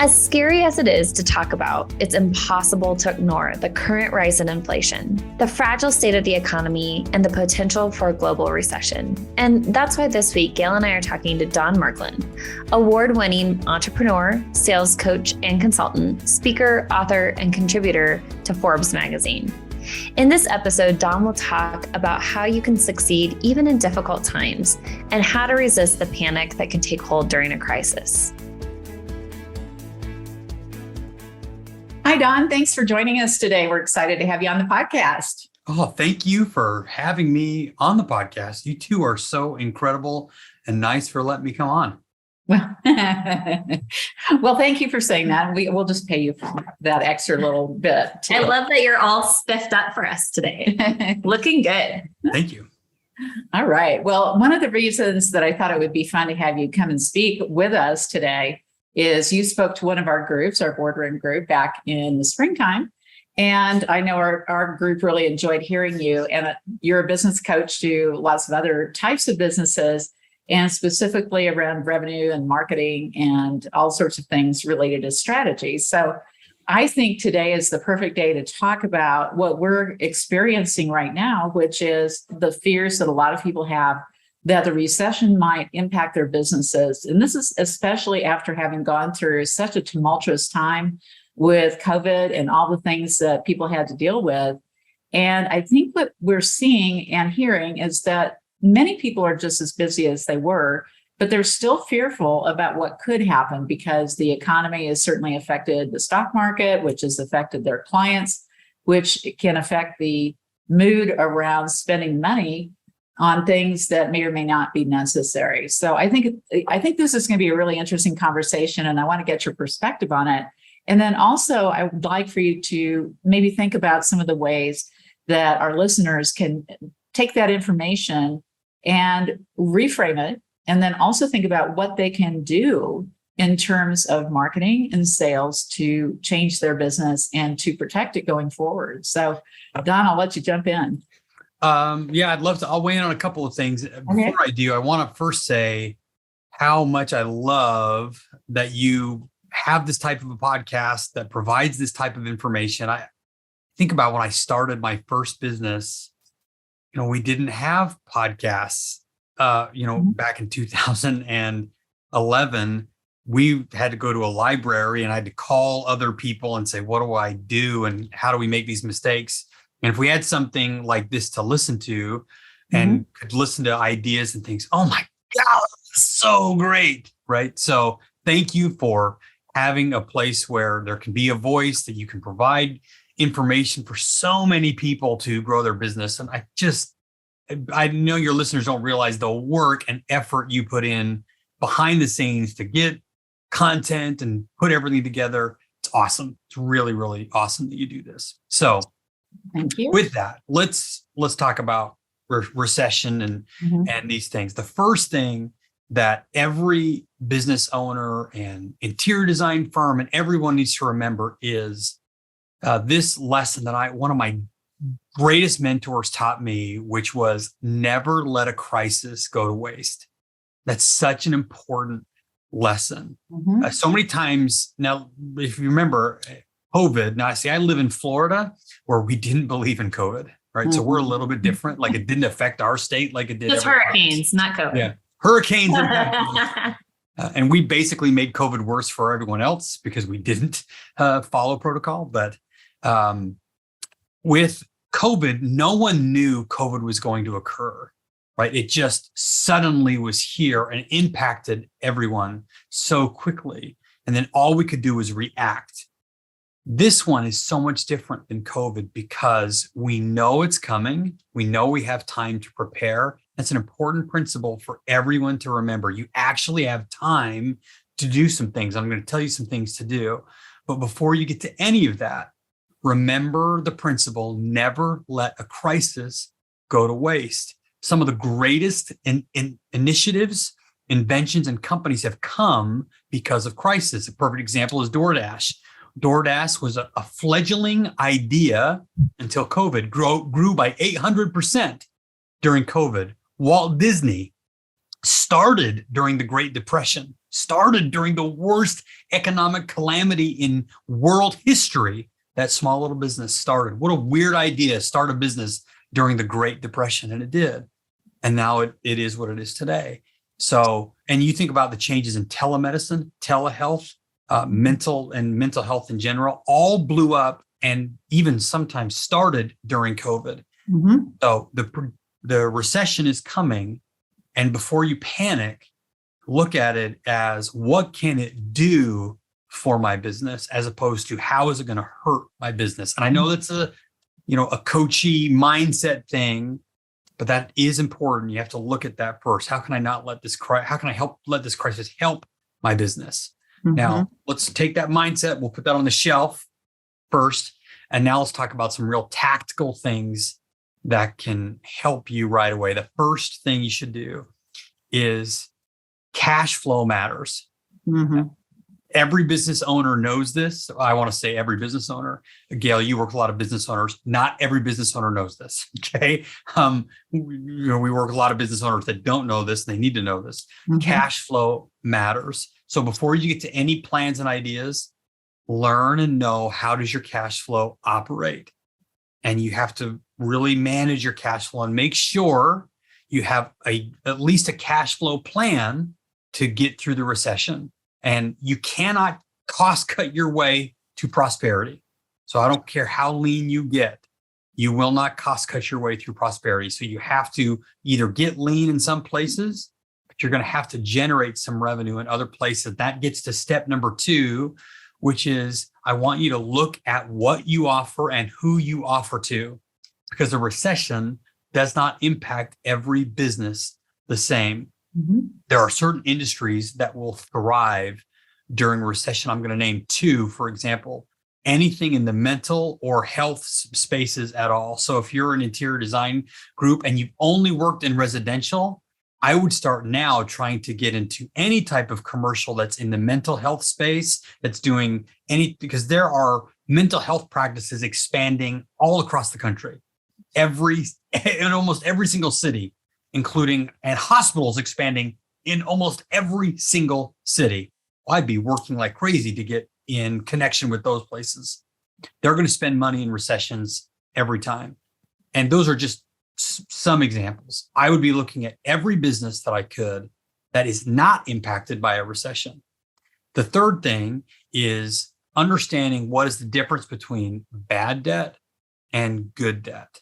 As scary as it is to talk about, it's impossible to ignore the current rise in inflation, the fragile state of the economy, and the potential for a global recession. And that's why this week, Gail and I are talking to Don Markland, award-winning entrepreneur, sales coach, and consultant, speaker, author, and contributor to Forbes magazine. In this episode, Don will talk about how you can succeed even in difficult times and how to resist the panic that can take hold during a crisis. Hi, Don. Thanks for joining us today. We're excited to have you on the podcast. Oh, thank you for having me on the podcast. You two are so incredible and nice for letting me come on. Well, thank you for saying that. We'll just pay you for that extra little bit. I love that you're all spiffed up for us today. Looking good. Thank you. All right. Well, one of the reasons that I thought it would be fun to have you come and speak with us today is you spoke to one of our groups, our boardroom group, back in the springtime. And I know our group really enjoyed hearing you. And you're a business coach to lots of other types of businesses, and specifically around revenue and marketing and all sorts of things related to strategy. So I think today is the perfect day to talk about what we're experiencing right now, which is the fears that a lot of people have that the recession might impact their businesses. And this is especially after having gone through such a tumultuous time with COVID and all the things that people had to deal with. And I think what we're seeing and hearing is that many people are just as busy as they were, but they're still fearful about what could happen because the economy has certainly affected the stock market, which has affected their clients, which can affect the mood around spending money on things that may or may not be necessary. So I think this is going to be a really interesting conversation, and I want to get your perspective on it. And then also, I would like for you to maybe think about some of the ways that our listeners can take that information and reframe it, and then also think about what they can do in terms of marketing and sales to change their business and to protect it going forward. So, Don, I'll let you jump in. I'd love to. I'll weigh in on a couple of things. Before I do, I want to first say how much I love that you have this type of a podcast that provides this type of information. I think about when I started my first business, we didn't have podcasts, back in 2011, we had to go to a library and I had to call other people and say, what do I do? And how do we make these mistakes? And if we had something like this to listen to and could listen to ideas and things, oh my God, that's so great, right? So thank you for having a place where there can be a voice that you can provide information for so many people to grow their business. And I know your listeners don't realize the work and effort you put in behind the scenes to get content and put everything together. It's awesome. It's really, really awesome that you do this. So thank you. With that, let's talk about recession and these things. The first thing that every business owner and interior design firm and everyone needs to remember is this lesson that one of my greatest mentors taught me, which was never let a crisis go to waste. That's such an important lesson. So many times now, if you remember COVID, now I live in Florida where we didn't believe in COVID, right? So we're a little bit different. Like it didn't affect our state like it did. Just hurricanes, not COVID. Yeah, hurricanes impacted and we basically made COVID worse for everyone else because we didn't follow protocol. But with COVID, no one knew COVID was going to occur, right? It just suddenly was here and impacted everyone so quickly. And then all we could do was react. This one is so much different than COVID because we know it's coming. We know we have time to prepare. That's an important principle for everyone to remember. You actually have time to do some things. I'm going to tell you some things to do. But before you get to any of that, remember the principle, never let a crisis go to waste. Some of the greatest initiatives, inventions, and companies have come because of crisis. A perfect example is DoorDash. DoorDash was a fledgling idea until COVID grew by 800% during COVID. Walt Disney started during the Great Depression. started during the worst economic calamity in world history. That small little business started. What a weird idea, start a business during the Great Depression. And it did. And now it is what it is today. So, and you think about the changes in telemedicine, telehealth, mental health in general, all blew up and even sometimes started during COVID. Mm-hmm. So the recession is coming. And before you panic, look at it as what can it do for my business as opposed to how is it going to hurt my business? And I know that's a coachy mindset thing, but that is important. You have to look at that first. How can I not let this how can I let this crisis help my business? Mm-hmm. Now, let's take that mindset. We'll put that on the shelf first. And now let's talk about some real tactical things that can help you right away. The first thing you should do is cash flow matters. Mm-hmm. Every business owner knows this. I want to say every business owner. Gail, you work with a lot of business owners. Not every business owner knows this. Okay. We work with a lot of business owners that don't know this. And they need to know this. Mm-hmm. Cash flow matters. So before you get to any plans and ideas, learn and know how does your cash flow operate. And you have to really manage your cash flow and make sure you have at least a cash flow plan to get through the recession. And you cannot cost cut your way to prosperity. So I don't care how lean you get, you will not cost cut your way through prosperity. So you have to either get lean in some places, but you're going to have to generate some revenue in other places. That gets to step number 2, which is I want you to look at what you offer and who you offer to, because the recession does not impact every business the same. Mm-hmm. There are certain industries that will thrive during recession. I'm going to name 2, for example, anything in the mental or health spaces at all. So if you're an interior design group and you've only worked in residential, I would start now trying to get into any type of commercial that's in the mental health space, that's doing because there are mental health practices expanding all across the country, in almost every single city, including and hospitals expanding in almost every single city. I'd be working like crazy to get in connection with those places. They're going to spend money in recessions every time. And those are just some examples. I would be looking at every business that I could that is not impacted by a recession. The third thing is understanding what is the difference between bad debt and good debt.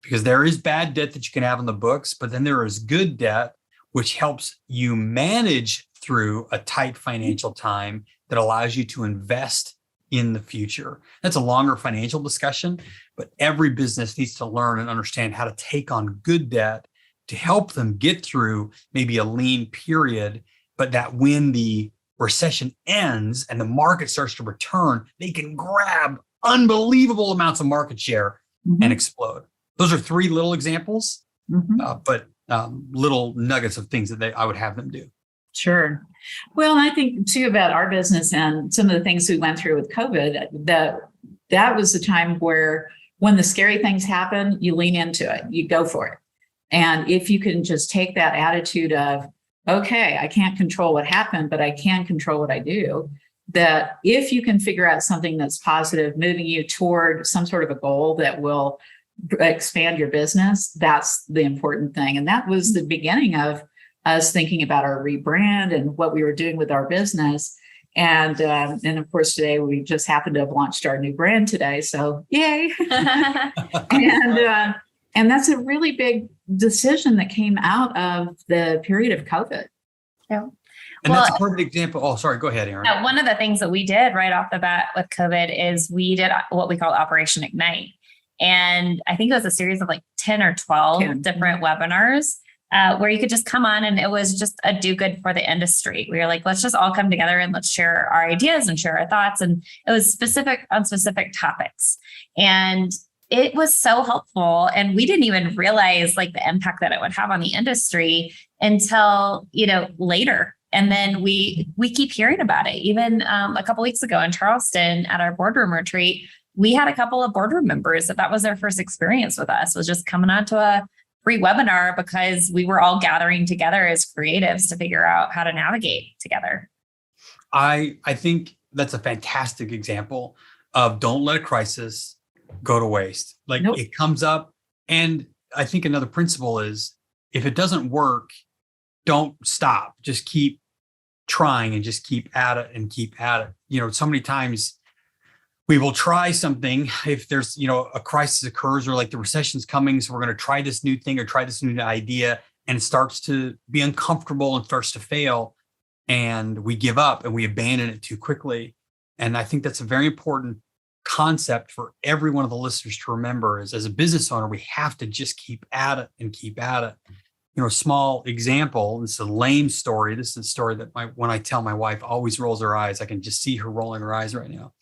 Because there is bad debt that you can have on the books, but then there is good debt, which helps you manage through a tight financial time that allows you to invest in the future. That's a longer financial discussion, but every business needs to learn and understand how to take on good debt to help them get through maybe a lean period, but that when the recession ends and the market starts to return, they can grab unbelievable amounts of market share and explode. Those are 3 little examples, but little nuggets of things that I would have them do. Sure. Well, I think too about our business and some of the things we went through with COVID, that was the time where when the scary things happen, you lean into it, you go for it. And if you can just take that attitude of, okay, I can't control what happened, but I can control what I do, that if you can figure out something that's positive, moving you toward some sort of a goal that will expand your business, that's the important thing. And that was the beginning of us thinking about our rebrand and what we were doing with our business. And of course, today we just happened to have launched our new brand today. So yay. And that's a really big decision that came out of the period of COVID. Yeah. And that's a perfect example. Oh, sorry. Go ahead, Erin. One of the things that we did right off the bat with COVID is we did what we call Operation Ignite. And I think it was a series of like 10 or 12 different webinars where you could just come on, and it was just a do good for the industry. We were like, let's just all come together and let's share our ideas and share our thoughts. And it was specific on specific topics. And it was so helpful. And we didn't even realize like the impact that it would have on the industry until, later. And then we keep hearing about it. Even a couple weeks ago in Charleston at our boardroom retreat, we had a couple of boardroom members that was their first experience with us, was just coming onto a free webinar because we were all gathering together as creatives to figure out how to navigate together. I think that's a fantastic example of don't let a crisis go to waste. Like Nope. it comes up. And I think another principle is if it doesn't work, don't stop. Just keep trying and just keep at it and keep at it. You know, so many times we will try something if there's, you know, a crisis occurs or like the recession's coming. So we're going to try this new thing or try this new idea, and it starts to be uncomfortable and starts to fail. And we give up and we abandon it too quickly. And I think that's a very important concept for every one of the listeners to remember is as a business owner, we have to just keep at it and keep at it. You know, a small example, this is a lame story. This is a story that when I tell my wife always rolls her eyes. I can just see her rolling her eyes right now.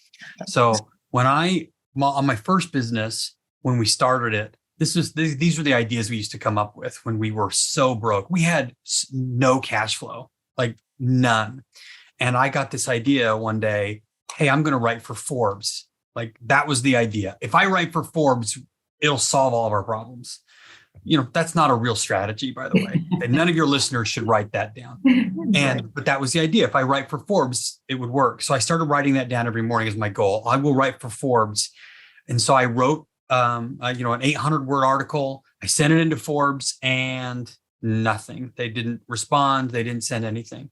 So on my first business, when we started it, these were the ideas we used to come up with when we were so broke. We had no cash flow, like none. And I got this idea one day, hey, I'm going to write for Forbes. Like that was the idea. If I write for Forbes, it'll solve all of our problems. You know, that's not a real strategy, by the way. And none of your listeners should write that down. But that was the idea. If I write for Forbes, it would work. So I started writing that down every morning as my goal. I will write for Forbes. And so I wrote, an 800-word article. I sent it into Forbes and nothing. They didn't respond. They didn't send anything.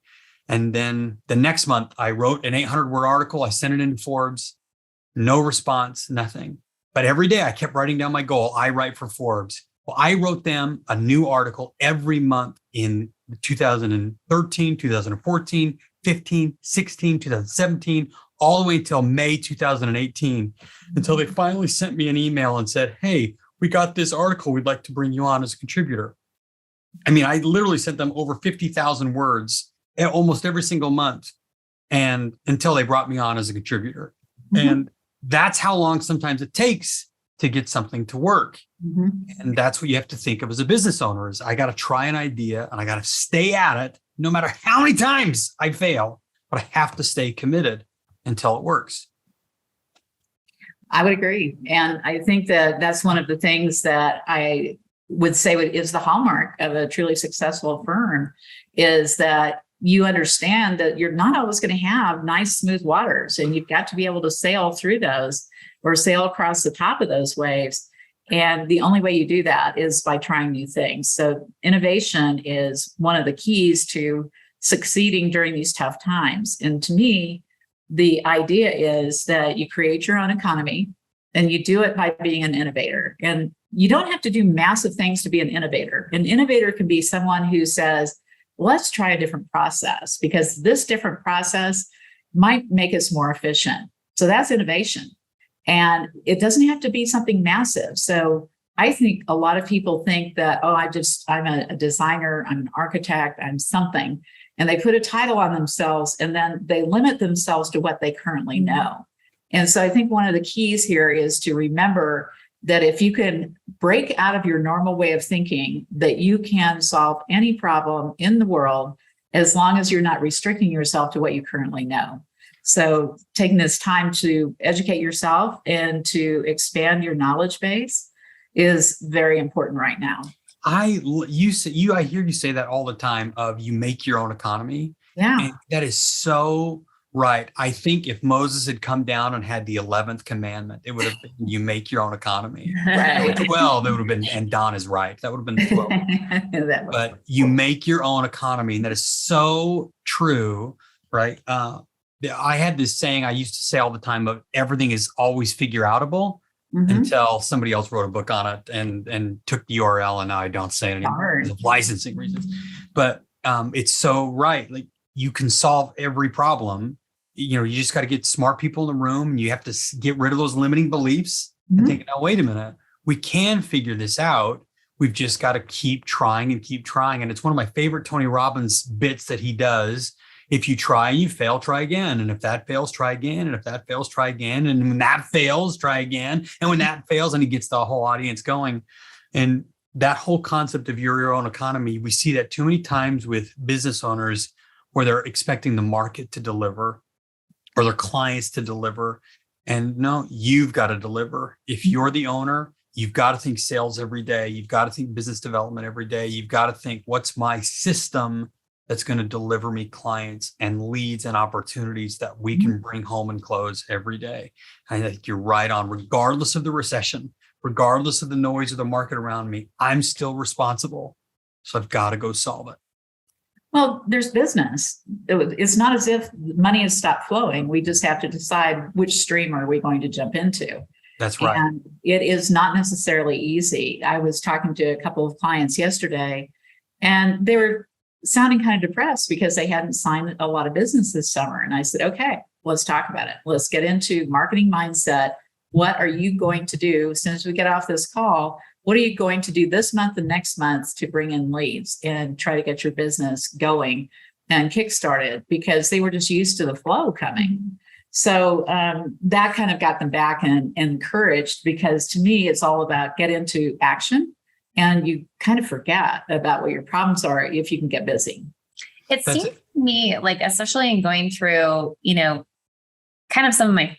And then the next month, I wrote an 800-word article. I sent it into Forbes. No response, nothing. But every day I kept writing down my goal. I write for Forbes. Well, I wrote them a new article every month in 2013, 2014, 15, 16, 2017, all the way until May 2018, until they finally sent me an email and said, hey, we got this article. We'd like to bring you on as a contributor. I mean, I literally sent them over 50,000 words almost every single month, and until they brought me on as a contributor. Mm-hmm. And that's how long sometimes it takes to get something to work. Mm-hmm. And that's what you have to think of as a business owner is I got to try an idea and I got to stay at it no matter how many times I fail, but I have to stay committed until it works. I would agree. And I think that that's one of the things that I would say is the hallmark of a truly successful firm is that you understand that you're not always going to have nice, smooth waters, and you've got to be able to sail through those or sail across the top of those waves. And the only way you do that is by trying new things. So innovation is one of the keys to succeeding during these tough times. And to me, the idea is that you create your own economy and you do it by being an innovator. And you don't have to do massive things to be an innovator. An innovator can be someone who says, let's try a different process because this different process might make us more efficient. So that's innovation. And it doesn't have to be something massive. So I think a lot of people think that, I'm a designer, I'm an architect, I'm something. And they put a title on themselves and then they limit themselves to what they currently know. And so I think one of the keys here is to remember that if you can break out of your normal way of thinking, that you can solve any problem in the world as long as you're not restricting yourself to what you currently know. So taking this time to educate yourself and to expand your knowledge base is very important right now. I hear you say that all the time of you make your own economy. Yeah. And that is so right. I think if Moses had come down and had the 11th commandment, it would have been you make your own economy. Right. 12, it would have been, and Don is right. That would have been 12. But you make your own economy. And that is so true, right? I had this saying I used to say all the time of everything is always figure outable. Mm-hmm. Until somebody else wrote a book on it and took the URL, and now I don't say it anymore because of licensing reasons. But it's so right. Like you can solve every problem. You know, you just got to get smart people in the room. And you have to get rid of those limiting beliefs and think, now, wait a minute, we can figure this out. We've just got to keep trying and keep trying. And it's one of my favorite Tony Robbins bits that he does. If you try and you fail, try again. And if that fails, try again. And if that fails, try again. And when that fails, try again. And when that fails, and he gets the whole audience going. And that whole concept of your own economy, we see that too many times with business owners where they're expecting the market to deliver or their clients to deliver. And no, you've got to deliver. If you're the owner, You've got to think sales every day. You've got to think business development every day. You've got to think, what's my system that's going to deliver me clients and leads and opportunities that we can bring home and close every day. And I think you're right on, regardless of the recession, regardless of the noise of the market around me, I'm still responsible. So I've got to go solve it. Well, there's business. It's not as if money has stopped flowing. We just have to decide which stream are we going to jump into. That's right. And it is not necessarily easy. I was talking to a couple of clients yesterday, and they were sounding kind of depressed because they hadn't signed a lot of business this summer. And I said, okay, let's talk about it. Let's get into marketing mindset. What are you going to do as soon as we get off this call? What are you going to do this month and next month to bring in leads and try to get your business going and kickstarted? Because they were just used to the flow coming. So that kind of got them back and encouraged, because to me, it's all about get into action, and you kind of forget about what your problems are if you can get busy. It seems to me like, especially in going through, kind of some of my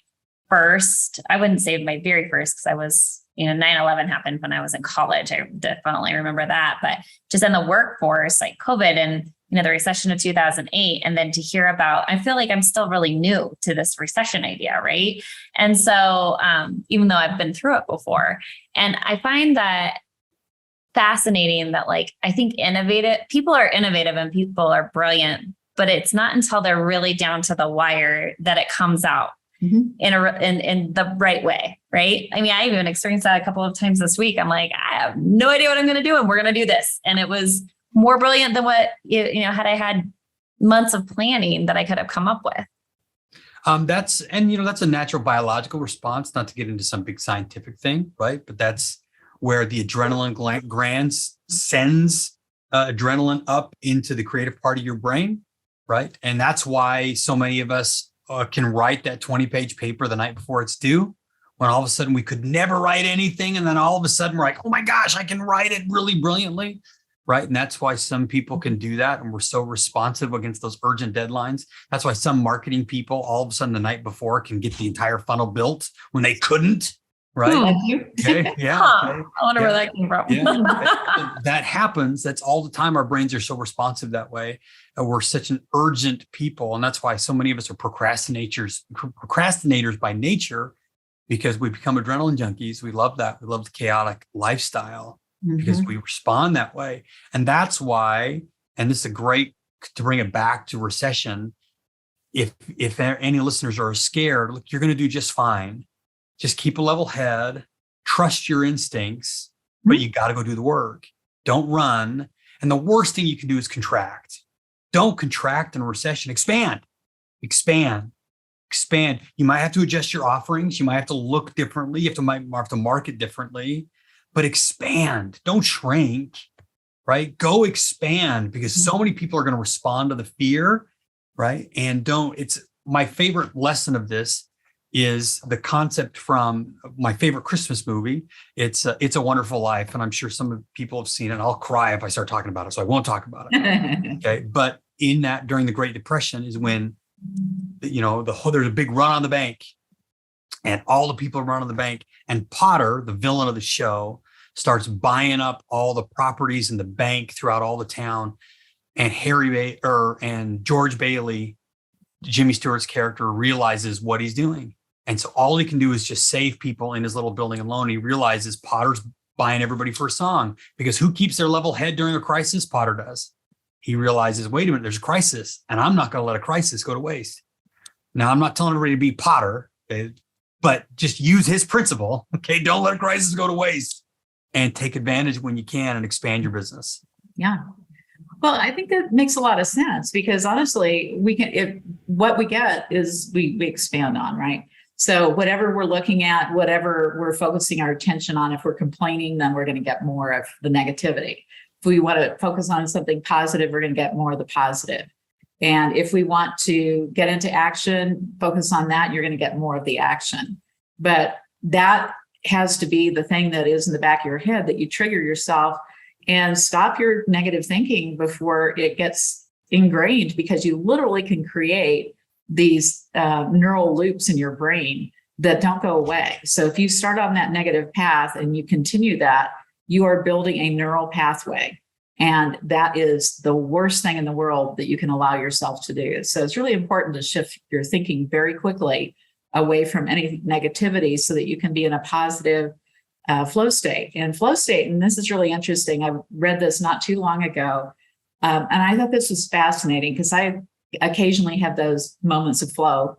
first, I wouldn't say my very first, because I was, 9/11 happened when I was in college. I definitely remember that, but just in the workforce, like COVID and, the recession of 2008. And then to hear about, I feel like I'm still really new to this recession idea. Right. And so even though I've been through it before, and I find that fascinating that, like, I think people are innovative and people are brilliant, but it's not until they're really down to the wire that it comes out in the right way. Right. I mean, I even experienced that a couple of times this week. I'm like, I have no idea what I'm going to do, and we're going to do this. And it was more brilliant than what, had I had months of planning that I could have come up with. That's a natural biological response, not to get into some big scientific thing, right? But that's where the adrenaline gland sends adrenaline up into the creative part of your brain, right? And that's why so many of us can write that 20-page paper the night before it's due, when all of a sudden we could never write anything. And then all of a sudden we're like, oh my gosh, I can write it really brilliantly. Right. And that's why some people can do that. And we're so responsive against those urgent deadlines. That's why some marketing people all of a sudden the night before can get the entire funnel built when they couldn't. Right. Okay. Yeah. Okay. I wonder where that came from. Yeah. That happens. That's all the time. Our brains are so responsive that way. We're such an urgent people. And that's why so many of us are procrastinators by nature, because we become adrenaline junkies. We love that. We love the chaotic lifestyle. Because we respond that way. And that's why, and this is a great to bring it back to recession. If any listeners are scared, look, you're going to do just fine. Just keep a level head, trust your instincts, but you got to go do the work. Don't run. And the worst thing you can do is contract. Don't contract in a recession. Expand. You might have to adjust your offerings. You might have to look differently. You might have to market differently. But expand, don't shrink, right? Go expand, because so many people are going to respond to the fear, right? And it's my favorite lesson of this is the concept from my favorite Christmas movie. It's a Wonderful Life. And I'm sure some people have seen it. I'll cry if I start talking about it, so I won't talk about it. Okay. But in that, during the Great Depression is when, there's a big run on the bank, and all the people run on the bank, and Potter, the villain of the show, starts buying up all the properties in the bank throughout all the town. And and George Bailey, Jimmy Stewart's character, realizes what he's doing. And so all he can do is just save people in his little building alone. He realizes Potter's buying everybody for a song, because who keeps their level head during a crisis? Potter does. He realizes, wait a minute, there's a crisis, and I'm not going to let a crisis go to waste. Now, I'm not telling everybody to be Potter, but just use his principle. Okay. Don't let a crisis go to waste, and take advantage when you can and expand your business. Yeah. Well, I think that makes a lot of sense, because honestly, what we get is we expand on, right? So whatever we're looking at, whatever we're focusing our attention on, if we're complaining, then we're going to get more of the negativity. If we want to focus on something positive, we're going to get more of the positive. And if we want to get into action, focus on that, you're going to get more of the action. But that has to be the thing that is in the back of your head, that you trigger yourself and stop your negative thinking before it gets ingrained, because you literally can create these neural loops in your brain that don't go away. So if you start on that negative path and you continue that, you are building a neural pathway. And that is the worst thing in the world that you can allow yourself to do. So it's really important to shift your thinking very quickly away from any negativity so that you can be in a positive flow state. And flow state, and this is really interesting, I read this not too long ago, and I thought this was fascinating because I occasionally have those moments of flow.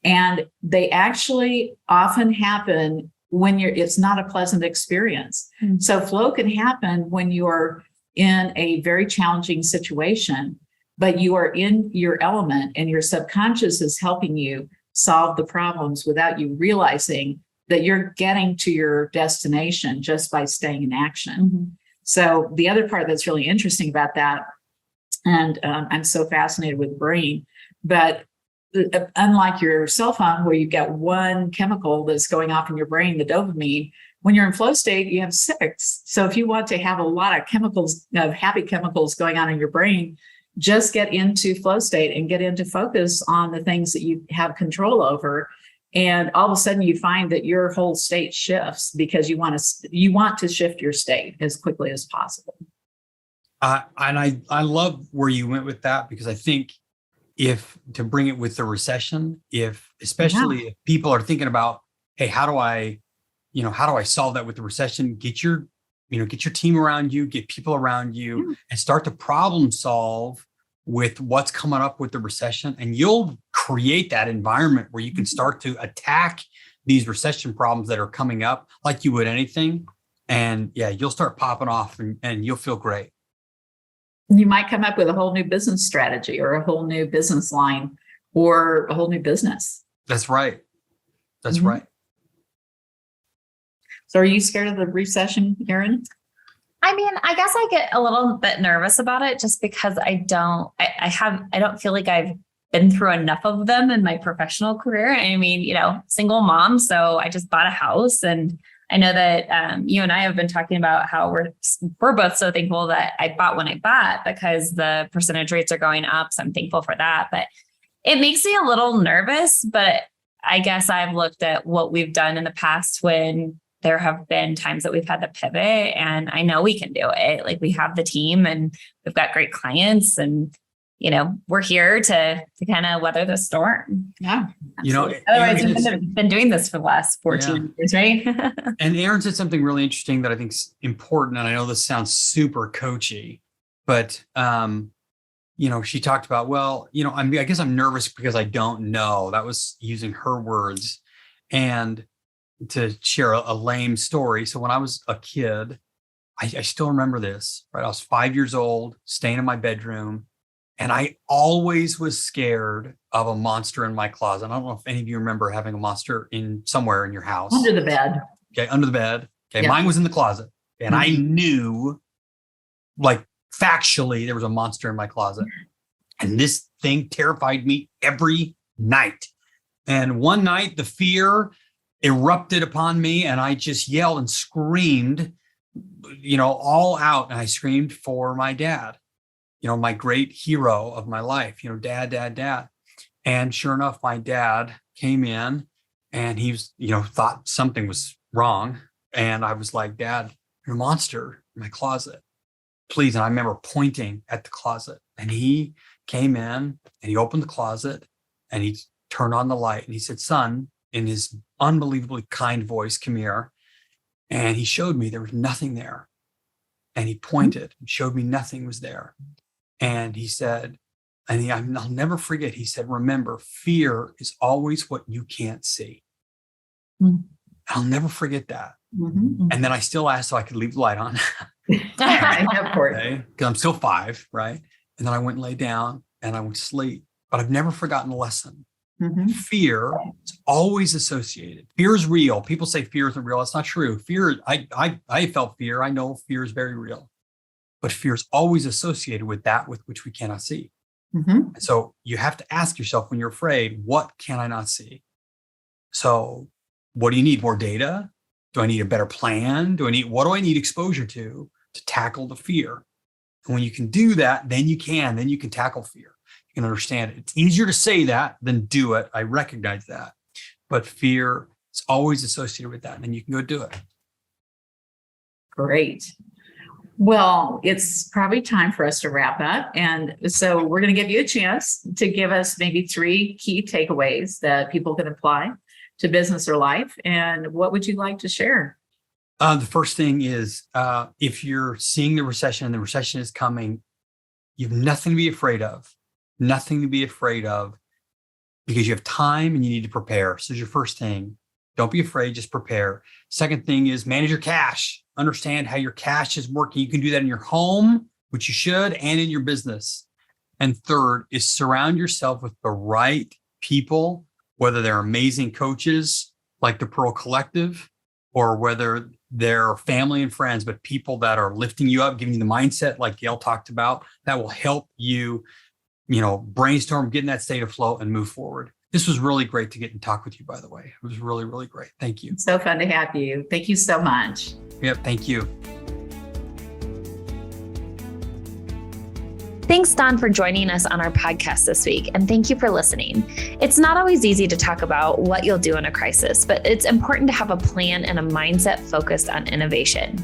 And they actually often happen when it's not a pleasant experience. Mm-hmm. So flow can happen when you're in a very challenging situation, but you are in your element and your subconscious is helping you solve the problems without you realizing that you're getting to your destination just by staying in action. Mm-hmm. So the other part that's really interesting about that, and I'm so fascinated with the brain, but unlike your cell phone where you get one chemical that's going off in your brain, the dopamine, when you're in flow state, you have 6. So if you want to have a lot of chemicals, happy chemicals going on in your brain, just get into flow state and get into focus on the things that you have control over. And all of a sudden you find that your whole state shifts because you want to shift your state as quickly as possible. And I love where you went with that, because I think if to bring it with the recession, especially if people are thinking about, hey, how do I solve that with the recession? Get your team around you, get people around you, and start to problem solve with what's coming up with the recession. And you'll create that environment where you can start to attack these recession problems that are coming up like you would anything. And you'll start popping off and you'll feel great. You might come up with a whole new business strategy or a whole new business line or a whole new business. That's right. That's right. So are you scared of the recession, Erin? I mean, I guess I get a little bit nervous about it just because I don't feel like I've been through enough of them in my professional career. I mean, single mom. So I just bought a house, and I know that you and I have been talking about how we're both so thankful that I bought when I bought because the percentage rates are going up. So I'm thankful for that. But it makes me a little nervous. But I guess I've looked at what we've done in the past when there have been times that we've had to pivot, and I know we can do it. Like, we have the team and we've got great clients, and we're here to kind of weather the storm. Yeah. Otherwise, we wouldn't have been doing this for the last 14 years, right? And Erin said something really interesting that I think is important. And I know this sounds super coachy, but, she talked about, I guess I'm nervous because I don't know. That was using her words. And to share a lame story. So when I was a kid, I still remember this, right? I was 5 years old, staying in my bedroom. And I always was scared of a monster in my closet. I don't know if any of you remember having a monster somewhere in your house. Under the bed. Okay, under the bed. Okay, yeah. Mine was in the closet. And I knew, like, factually, there was a monster in my closet. And this thing terrified me every night. And one night, the fear erupted upon me, and I just yelled and screamed, all out. And I screamed for my dad. My great hero of my life, dad, dad, dad. And sure enough, my dad came in and he was, thought something was wrong. And I was like, Dad, you're a monster in my closet, please. And I remember pointing at the closet, and he came in and he opened the closet and he turned on the light and he said, son, in his unbelievably kind voice, come here. And he showed me there was nothing there. And he pointed and showed me nothing was there. And he said, I'll never forget, he said, remember, fear is always what you can't see. Mm-hmm. I'll never forget that. Mm-hmm. And then I still asked so I could leave the light on. Of course. Okay? Because I'm still 5, right? And then I went and lay down and I went to sleep. But I've never forgotten the lesson. Mm-hmm. Fear is always associated. Fear is real. People say fear isn't real. That's not true. Fear, I felt fear. I know fear is very real. But fear is always associated with that with which we cannot see. Mm-hmm. So you have to ask yourself when you're afraid, what can I not see? So what do you need? More data? Do I need a better plan? What do I need exposure to tackle the fear? And when you can do that, then you can tackle fear. You can understand it. It's easier to say that than do it. I recognize that. But fear It's always associated with that. And then you can go do it. Great. Well, it's probably time for us to wrap up. And so we're going to give you a chance to give us maybe 3 key takeaways that people can apply to business or life. And what would you like to share? The first thing is, if you're seeing the recession and the recession is coming, you have nothing to be afraid of, because you have time and you need to prepare. So your first thing, don't be afraid, just prepare. Second thing is manage your cash. Understand how your cash is working. You can do that in your home, which you should, and in your business. And third is surround yourself with the right people, whether they're amazing coaches like the Pearl Collective, or whether they're family and friends, but people that are lifting you up, giving you the mindset like Gail talked about, that will help you, brainstorm, get in that state of flow and move forward. This was really great to get and talk with you, by the way. It was really, really great. Thank you. So fun to have you. Thank you so much. Yep. Thank you. Thanks, Don, for joining us on our podcast this week, and thank you for listening. It's not always easy to talk about what you'll do in a crisis, but it's important to have a plan and a mindset focused on innovation.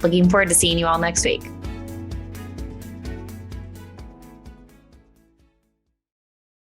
Looking forward to seeing you all next week.